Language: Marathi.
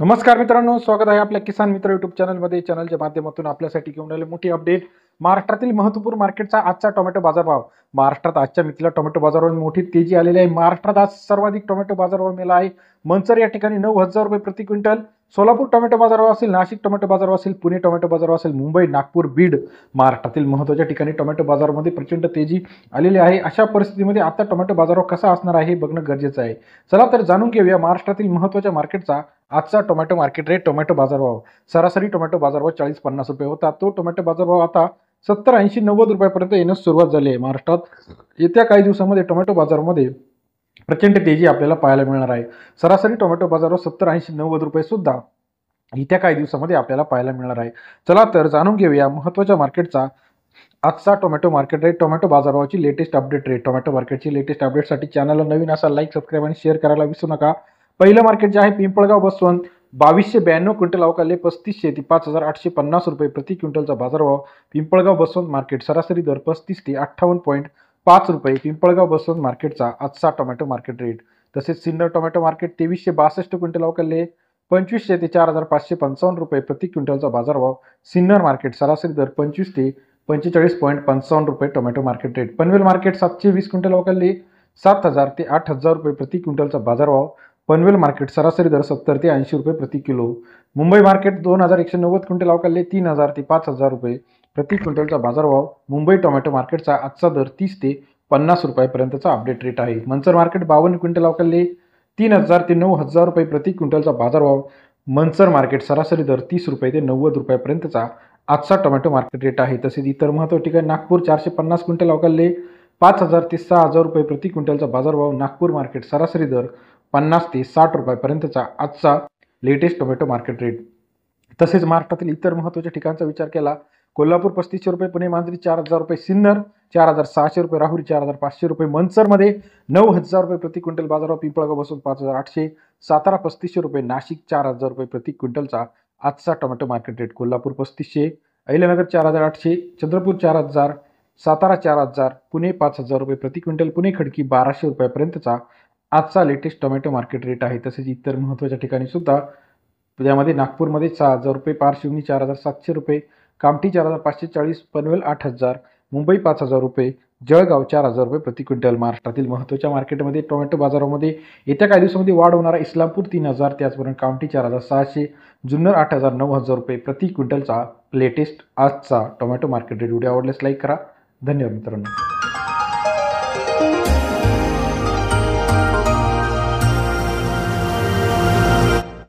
नमस्कार मित्रांनो, स्वागत आहे आपल्या किसान मित्र युट्यूब चॅनलमध्ये। चॅनलच्या माध्यमातून आपल्यासाठी घेऊन आले मोठी अपडेट। महाराष्ट्रातील महत्त्वपूर्ण मार्केटचा आजचा टोमॅटो बाजारभाव। महाराष्ट्रात आजच्या मितीला टोमॅटो बाजारावर मोठी तेजी आलेली आहे। महाराष्ट्रात आज सर्वाधिक टोमॅटो बाजारभाव मिळाला आहे। मंचर या ठिकाणी 9,000 रुपये प्रति क्विंटल, सोलापूर टोमॅटो बाजारभाव असेल, नाशिक टोमॅटो बाजारभाव असेल, पुणे टोमॅटो बाजारभाव असेल, मुंबई, नागपूर, बीड महाराष्ट्रातील महत्त्वाच्या ठिकाणी टोमॅटो बाजारामध्ये प्रचंड तेजी आलेली आहे। अशा परिस्थितीमध्ये आता टोमॅटो बाजारभाव कसा असणार आहे हे बघणं गरजेचं आहे। चला तर जाणून घेऊया महाराष्ट्रातील महत्त्वाच्या मार्केटचा आजचा टोमॅटो मार्केट रेट। टोमॅटो बाजारभाव सरासरी टोमॅटो बाजारभाव 40-50 रुपये होता। तो टोमॅटो बाजारभाव आता 70, 80, 90 रुपयापर्यंत येण्यास सुरुवात झाली आहे। महाराष्ट्रात येत्या काही दिवसांमध्ये टोमॅटो बाजारामध्ये प्रचंड तेजी आपल्याला पाहायला मिळणार आहे। सरासरी टोमॅटो बाजारभाव 70, 80, 90 रुपये सुद्धा येत्या काही दिवसांमध्ये आपल्याला पाहायला मिळणार आहे। चला तर जाणून घेऊया महत्त्वाच्या मार्केटचा आजचा टोमॅटो मार्केट रेट। टोमॅटो बाजारभावाची लेटेस्ट अपडेट रेट। टोमॅटो मार्केटची लेटेस्ट अपडेटसाठी चॅनलला नवीन असाल लाईक, सबस्क्राईब आणि शेअर करायला विसरू नका। पहिलं मार्केट जे आहे पिंपळगाव बसवंत 2292 क्विंटल अवकाले 3500 ते 5850 रुपये प्रति क्विंटलचा बाजारभाव। पिंपळगाव बसवंत मार्केट सरासरी दर 35 ते 58.5 रुपये। पिंपळगाव बसवंत मार्केटचा आजचा टोमॅटो मार्केट रेट। तसेच सिन्नर टोमॅटो मार्केट 2362 क्विंटल अवकाले 2500 ते 4555 रुपये प्रति क्विंटलचा बाजारभाव। सिन्नर मार्केट सरासरी दर 25 ते 45.55 रुपये tomato market rate. Panvel market 720 quintal अवकाले 7000 ते 8000 रुपये प्रति क्विंटलचा बाजारभाव। पनवेल मार्केट सरासरी दर 70 ते 80 रुपये प्रति किलो। मुंबई मार्केट 2190 क्विंटल अवकाले 3000 ते 5000 रुपये प्रति क्विंटलचा बाजारभाव। मुंबई टोमॅटो मार्केटचा आजचा दर 30 ते 50 रुपयापर्यंतचा अपडेट रेट आहे। मंचर मार्केट 52 क्विंटल अवकाले 3000 ते 9000 रुपये प्रति क्विंटलचा बाजारभाव। मंचर मार्केट सरासरी दर 30 रुपये ते 90 रुपयापर्यंतचा आजचा टोमॅटो मार्केट रेट आहे। तसेच इतर महत्त्वाच्या ठिकाणी नागपूर 450 क्विंटल अवकाले 5000 ते 6000 रुपये प्रति क्विंटलचा बाजारभाव। नागपूर मार्केट सरासरी दर 50 ते 60 रुपयापर्यंतचा आजचा लेटेस्ट टोमॅटो मार्केट रेट। तसेच महाराष्ट्रातील इतर महत्त्वाच्या ठिकाणचा विचार केला, कोल्हापूर 3500 रुपये, पुणे मांजरी 4000 रुपये, सिन्नर 4600 रुपये, राहुरी 4500 रुपये, मंचरमध्ये 9000 रुपये प्रति क्विंटल बाजारभाव। पिंपळगाव बसून 5800, सातारा 3500 रुपये, नाशिक 4000 रुपये प्रति क्विंटलचा आजचा tomato market rate. Kolhapur 3500, Ahilyanagar 4800, Chandrapur 4000, Satara 4000, Pune 5000 रुपये प्रति क्विंटल, पुणे खडकी 1200 रुपयापर्यंतचा आजचा लेटेस्ट टोमॅटो मार्केट रेट आहे। तसेच इतर महत्त्वाच्या ठिकाणी सुद्धा त्यामध्ये नागपूरमध्ये 6000 रुपये, पारशिवनी 4700 रुपये, कामठी 4540, पनवेल 8000, मुंबई 5000 रुपये, जळगाव 4000 रुपये प्रति क्विंटल। महाराष्ट्रातील महत्त्वाच्या मार्केटमध्ये टोमॅटो बाजारामध्ये येत्या काही दिवसांमध्ये वाढ होणार आहे। इस्लामपूर 3000, त्याचबरोबर कामठी 4600, जुन्नर 8000, 9000 रुपये प्रति क्विंटलचा लेटेस्ट आजचा टोमॅटो मार्केट रेट। व्हिडिओ आवडल्यास लाईक करा। धन्यवाद मित्रांनो।